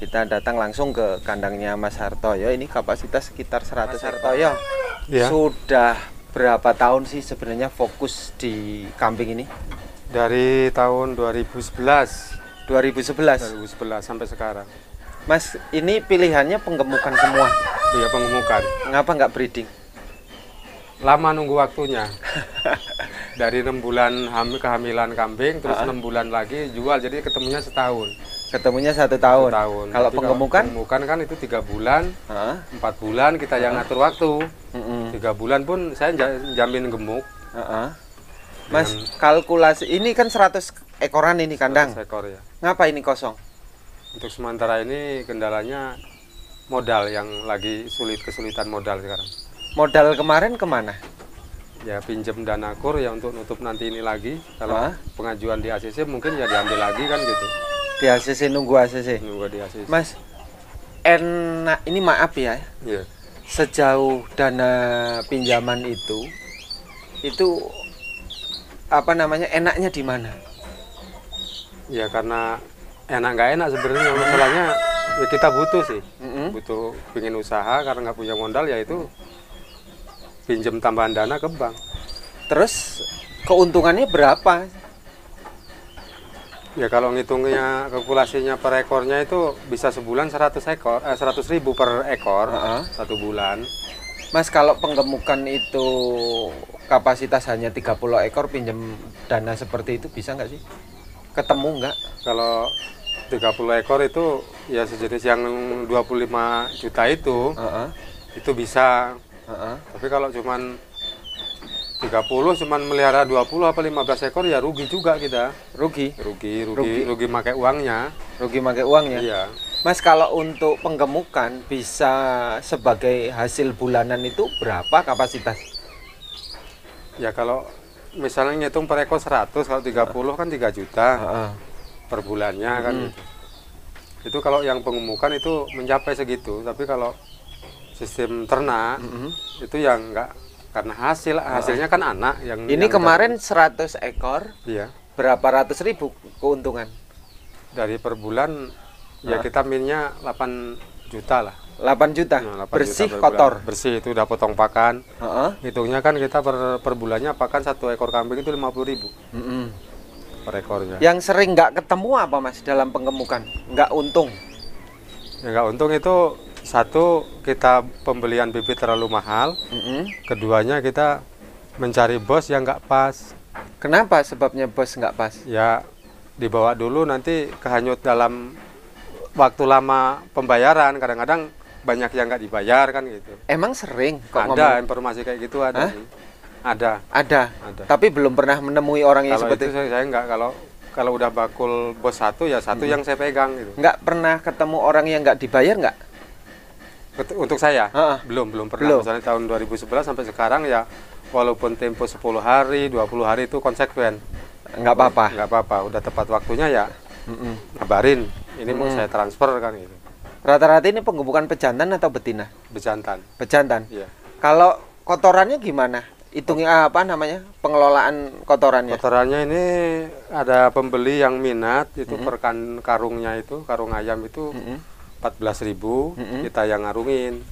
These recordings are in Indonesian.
Kita datang langsung ke kandangnya Mas Hartoyo. Ini kapasitas sekitar 100 Hartoyo. Ya. Sudah berapa tahun sih sebenarnya fokus di kambing ini? Dari tahun 2011 sampai sekarang. Mas, ini pilihannya penggemukan semua. Iya, penggemukan. Ngapa nggak breeding? Lama nunggu waktunya. Dari 6 bulan kehamilan kambing, terus 6 bulan lagi jual, jadi ketemunya setahun. Ketemunya 1 tahun. Kalau Tapi penggemukan? Penggemukan kan itu 3 bulan, 4 bulan kita yang ngatur waktu. 3 bulan pun saya jamin gemuk. Mas, kalkulasi ini kan 100 ekoran ini kandang. 100 ekor ya. Ngapa ini kosong? Untuk sementara ini kendalanya modal yang lagi kesulitan modal sekarang. Modal kemarin kemana? Ya pinjam dana kur ya untuk nutup nanti ini lagi. Kalau pengajuan di ACC mungkin ya diambil lagi kan gitu. Di ACC, nunggu ACC. Nunggu di ACC. Mas, enak ini, maaf ya. Iya. Sejauh dana pinjaman itu apa namanya, enaknya di mana? Ya karena enak nggak enak sebenarnya, masalahnya ya kita butuh sih. Butuh pingin usaha karena nggak punya modal, ya itu pinjam tambahan dana ke bank. Terus keuntungannya berapa? Ya kalau ngitungnya kalkulasinya per ekornya itu bisa sebulan 100.000 per ekor 1 bulan. Mas, kalau penggemukan itu kapasitas hanya 30 ekor, pinjam dana seperti itu bisa nggak sih? Ketemu nggak? Kalau 30 ekor itu ya sejenis yang 25 juta itu bisa. Tapi kalau cuman 30 cuman melihara 20 apa 15 ekor ya rugi juga kita. Rugi pakai uangnya. Rugi pakai uangnya. Iya. Mas, kalau untuk penggemukan bisa sebagai hasil bulanan itu berapa kapasitas? Ya kalau misalnya ngitung per ekor 100, kalau 30 kan 3 juta per bulannya kan gitu. Itu kalau yang penggemukan itu mencapai segitu, tapi kalau sistem ternak itu yang enggak, karena hasilnya kan anak yang ini yang kemarin 100 ekor. Iya. Berapa ratus ribu keuntungan? Dari per bulan ya kita minnya 8 juta lah. 8 juta. Nah, 8 bersih juta kotor. Bulan. Bersih, itu udah potong pakan. Hitungnya kan kita per bulannya pakan 1 ekor kambing itu 50.000 per ekornya. Yang sering nggak ketemu apa, Mas, dalam penggemukan? Nggak untung? Ya nggak untung itu, satu kita pembelian bibit terlalu mahal. Keduanya kita mencari bos yang nggak pas. Kenapa sebabnya bos nggak pas? Ya dibawa dulu nanti kehanyut dalam waktu lama pembayaran, kadang-kadang banyak yang nggak dibayar kan gitu. Emang sering kok ada ngomong? informasi kayak gitu ada sih. Ada. Tapi belum pernah menemui orang yang Kalau seperti itu saya nggak, kalau udah bakul bos satu ya satu yang saya pegang gitu. Nggak pernah ketemu orang yang nggak dibayar nggak? Untuk saya belum pernah. Misalnya tahun 2011 sampai sekarang ya, walaupun tempo 10 hari 20 hari itu konsekuen. Nggak apa-apa. Udah tepat waktunya ya ngabarin, ini mau saya transfer kan gitu. Rata-rata ini penggemukan pejantan atau betina? Pejantan. Iya. Kalau kotorannya gimana? Hitungnya apa namanya, pengelolaan kotorannya? Kotorannya ini ada pembeli yang minat itu per karungnya itu, karung ayam itu 14.000, kita yang ngarungin.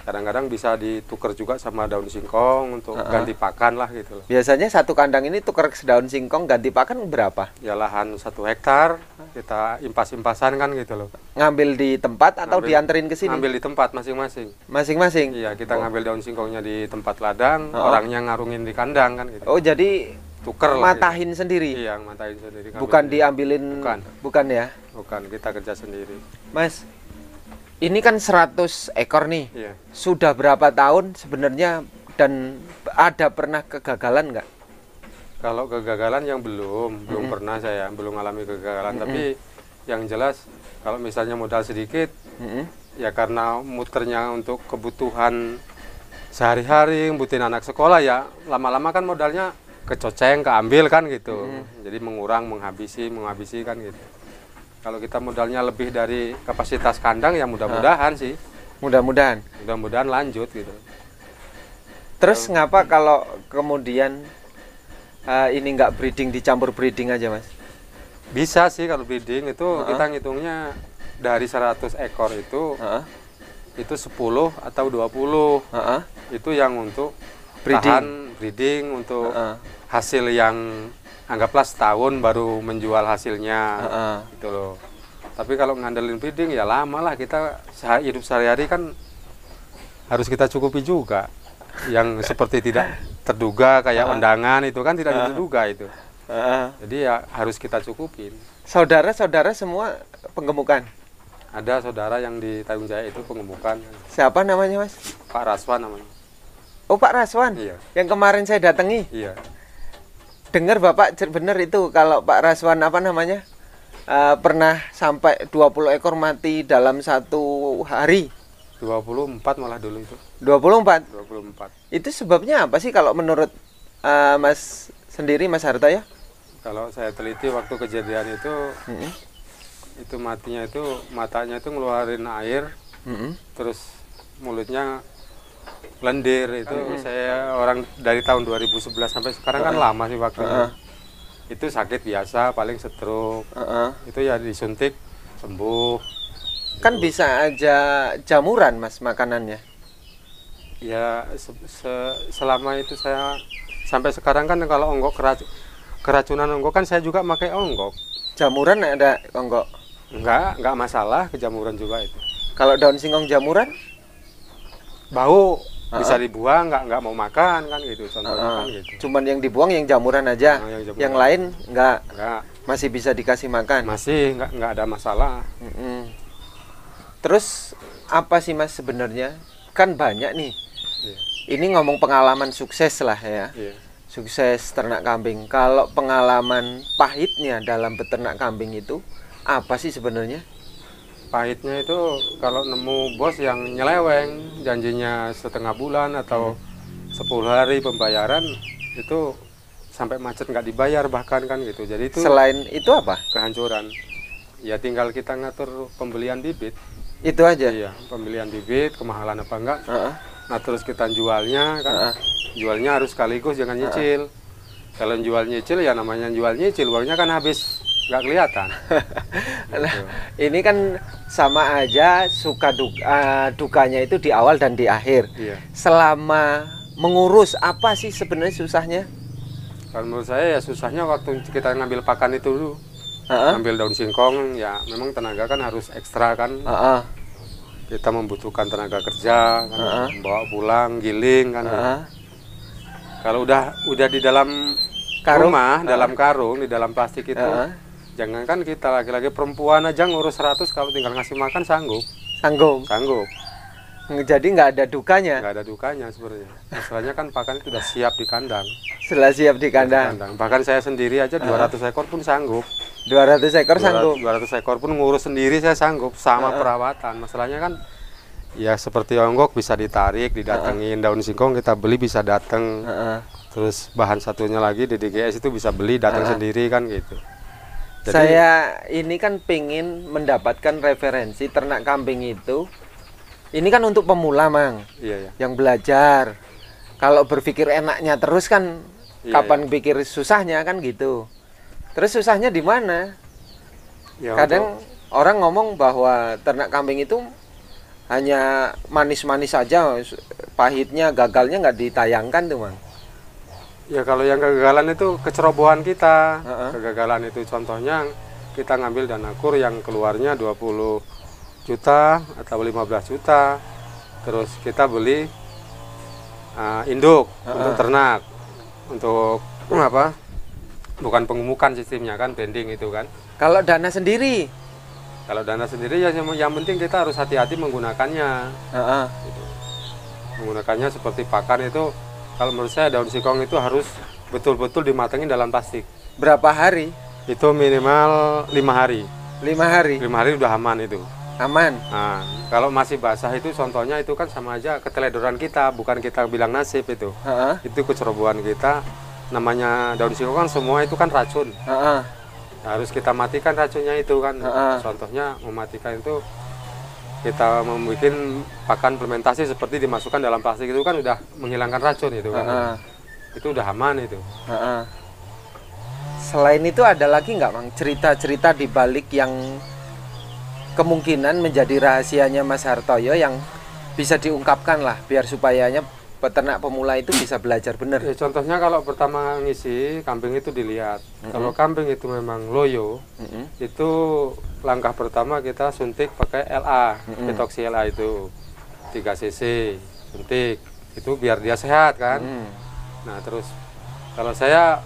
Kadang-kadang bisa ditukar juga sama daun singkong untuk ganti pakan lah gitu loh. Biasanya satu kandang ini tukar daun singkong ganti pakan berapa? Ya lahan 1 hektar kita impas-impasan kan gitu loh. Ngambil di tempat atau dianterin ke sini? Ngambil di tempat masing-masing. Masing-masing? Iya, kita ngambil daun singkongnya di tempat ladang, orangnya ngarungin di kandang kan gitu. Oh, jadi tuker matahin gitu. sendiri? Iya, matahin sendiri. Bukan diambilin? Bukan ya? Bukan, kita kerja sendiri. Mas, ini kan 100 ekor nih. Iya. Sudah berapa tahun sebenarnya, dan ada pernah kegagalan nggak? Kalau kegagalan yang belum pernah, saya belum alami kegagalan. Tapi yang jelas kalau misalnya modal sedikit, ya karena muternya untuk kebutuhan sehari-hari, butuhin anak sekolah, ya lama-lama kan modalnya kecoceng, keambil kan gitu. Jadi mengurang, menghabisi kan gitu. Kalau kita modalnya lebih dari kapasitas kandang ya mudah-mudahan sih. Mudah-mudahan lanjut gitu. Terus ngapa kalau kemudian ini nggak breeding, dicampur breeding aja, Mas? Bisa sih kalau breeding itu kita ngitungnya dari 100 ekor itu Heeh. itu 10 atau 20 Heeh. itu yang untuk Breeding. tahan breeding untuk Heeh. hasil yang anggaplah setahun baru menjual hasilnya Heeh. gitu loh. Tapi kalau ngandelin breeding ya lama lah, kita hidup sehari-hari kan harus kita cukupi juga. Yang seperti tidak terduga kayak undangan itu kan tidak terduga itu. Heeh. Jadi ya harus kita cukupin. Saudara-saudara semua penggemukan. Ada saudara yang di Tanjung Jaya itu pengemukan, Siapa namanya, Mas? Pak Raswan namanya. Oh, Pak Raswan. Iya. Yang kemarin saya datangi. Iya. Dengar Bapak benar itu kalau Pak Raswan apa namanya? Pernah sampai 20 ekor mati dalam satu hari. 24 malah dulu itu. 24. 24. Itu sebabnya apa sih kalau menurut Mas sendiri, Mas Harto ya? Kalau saya teliti waktu kejadian itu Mm-mm. itu matinya itu matanya itu ngeluarin air, Mm-mm. terus mulutnya lendir itu. Saya orang dari tahun 2011 sampai sekarang kan lama sih waktunya. Itu sakit biasa, paling stroke. Itu ya disuntik sembuh. Kan bisa aja jamuran, Mas, makanannya. Ya selama itu saya sampai sekarang kan kalau onggok keracunan onggok kan saya juga pakai onggok. Jamuran ada enggak? Enggak masalah, kejamuran juga itu. Kalau daun singkong jamuran? Bau bisa dibuang, nggak mau makan kan gitu contohnya kan gitu. Cuman yang dibuang yang jamuran aja. Yang jamuran. Yang lain enggak. Enggak, Masih bisa dikasih makan. masih nggak ada masalah. Mm-mm. Terus apa sih, Mas, sebenarnya? Kan banyak nih. Iya. Ini ngomong pengalaman sukses lah ya. Iya. Sukses ternak kambing. Kalau pengalaman pahitnya dalam beternak kambing itu apa sih sebenarnya? Pahitnya itu kalau nemu bos yang nyeleweng, janjinya setengah bulan atau 10 hari pembayaran, itu sampai macet nggak dibayar bahkan kan gitu. Jadi itu Selain itu apa? kehancuran. Ya tinggal kita ngatur pembelian bibit. Itu aja. Iya, pembelian bibit kemahalan apa enggak. Heeh. Nah terus kita jualnya kan, jualnya harus sekaligus jangan nyicil. Kalau jual nyicil ya namanya jual nyicil, uangnya kan habis nggak kelihatan. Nah, ini kan sama aja dukanya itu di awal dan di akhir. Iya. Selama mengurus apa sih sebenarnya susahnya? Kalau menurut saya ya susahnya waktu kita ngambil pakan itu dulu. Heeh. Ngambil daun singkong ya memang tenaga kan harus ekstra kan. Heeh. Kita membutuhkan tenaga kerja kan, bawa pulang, giling kan. Heeh. Kalau udah di dalam Karung? rumah, dalam karung, di dalam plastik itu, jangankan kita laki-laki, perempuan aja ngurus 100 kalau tinggal ngasih makan sanggup. Sanggup. Jadi nggak ada dukanya. Nggak ada dukanya sebenarnya. Masalahnya kan pakan itu udah siap di kandang. Setelah siap di kandang. Bahkan saya sendiri aja 200 ekor pun sanggup. 200 ekor sanggup. 200 ekor pun ngurus sendiri saya sanggup sama perawatan. Masalahnya kan ya seperti onggok bisa ditarik, didatengin, daun singkong kita beli bisa dateng. Terus bahan satunya lagi di DGS itu bisa beli datang sendiri kan gitu. Jadi, saya ini kan pengen mendapatkan referensi ternak kambing itu. Ini kan untuk pemula, Mang. Iya, iya. Yang belajar. Kalau berpikir enaknya terus kan kapan pikir susahnya kan gitu. Terus susahnya di mana? Ya, Kadang orang ngomong bahwa ternak kambing itu hanya manis-manis saja, pahitnya, gagalnya nggak ditayangkan tuh, Mang. ya kalau yang kegagalan itu kecerobohan kita. Kegagalan itu contohnya kita ngambil dana kur yang keluarnya 20 juta atau 15 juta. Terus kita beli induk untuk ternak. Untuk apa? Bukan pengemukan sistemnya kan, branding itu kan. Kalau dana sendiri? Kalau dana sendiri ya yang penting kita harus hati-hati menggunakannya. Gitu. Menggunakannya seperti pakan itu, kalau menurut saya daun singkong itu harus betul-betul dimatengin dalam plastik. Berapa hari? Itu minimal 5 hari. 5 hari? 5 hari udah aman itu. Aman? Nah, kalau masih basah itu contohnya itu kan sama aja keteledoran kita, bukan kita bilang nasib itu. Itu kecerobohan kita. Namanya daun singkong kan semua itu kan racun. Harus kita matikan racunnya itu kan. Contohnya mematikan itu kita membuat pakan fermentasi seperti dimasukkan dalam plastik itu kan udah menghilangkan racun itu kan. Itu udah aman itu. Selain itu ada lagi nggak, Mang, cerita-cerita di balik yang kemungkinan menjadi rahasianya Mas Hartoyo yang bisa diungkapkan lah biar supayanya peternak pemula itu bisa belajar benar. Ya, contohnya kalau pertama ngisi kambing itu dilihat. Kalau kambing itu memang loyo, itu langkah pertama kita suntik pakai LA, Petoxy LA itu 3 cc suntik. Itu biar dia sehat kan. Nah, terus kalau saya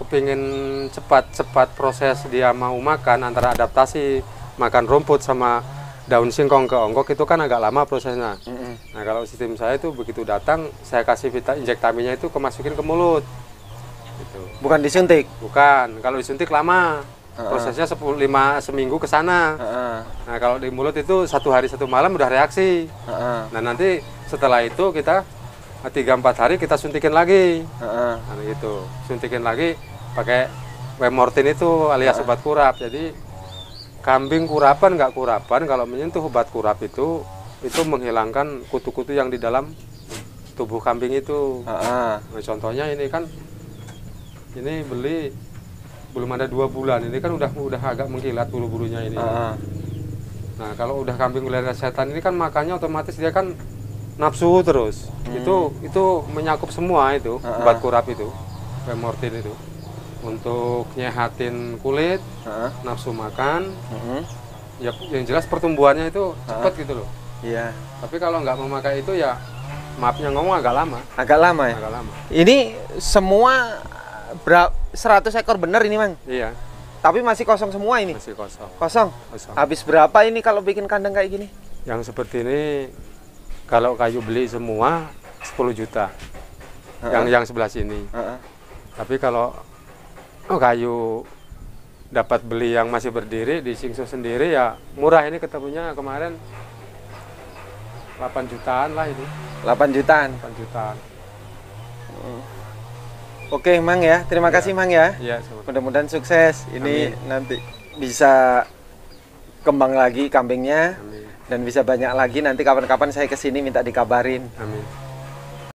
kepingin cepat proses dia mau makan, antara adaptasi makan rumput sama daun singkong ke ongkok itu kan agak lama prosesnya. Nah, kalau sistem saya itu begitu datang, saya kasih injektaminnya itu kemasukin ke mulut. Gitu. Bukan disuntik? Bukan, kalau disuntik lama. Prosesnya 5 seminggu ke sana. Nah, kalau di mulut itu 1 hari 1 malam udah reaksi. Nah, nanti setelah itu kita 3-4 hari kita suntikin lagi. Nah, gitu. Suntikin lagi pakai Wemortin itu alias obat kurap. Jadi kambing kurapan nggak kurapan, kalau menyentuh obat kurap itu menghilangkan kutu-kutu yang di dalam tubuh kambing itu. Nah, contohnya ini kan, ini beli belum ada 2 bulan, ini kan udah agak mengkilat bulu-bulunya ini. Nah, kalau udah kambing mulai setan ini kan makannya otomatis dia kan nafsu terus. Itu menyakup semua itu obat kurap itu, Wemortin itu. Untuk nyehatin kulit, nafsu makan, ya yang jelas pertumbuhannya itu cepat gitu loh. Iya. Tapi kalau nggak memakai itu ya, maafnya ngomong agak lama. Agak lama ya? Agak lama. Ini semua 100 ekor bener ini, Mang? Iya. Tapi masih kosong semua ini? Masih kosong. Kosong? Habis berapa ini kalau bikin kandang kayak gini? Yang seperti ini, kalau kayu beli semua 10 juta. Yang sebelah sini. Tapi kalau kayu dapat beli yang masih berdiri di Singso sendiri ya murah, ini ketemunya kemarin 8 jutaan lah ini. 8 jutaan? 8 jutaan. Oke, Mang ya. Terima kasih, Mang ya. Iya, mudah-mudahan sukses. Ini Amin. nanti bisa kembang lagi kambingnya. Amin. Dan bisa banyak lagi. Nanti kapan-kapan saya kesini minta dikabarin. Amin.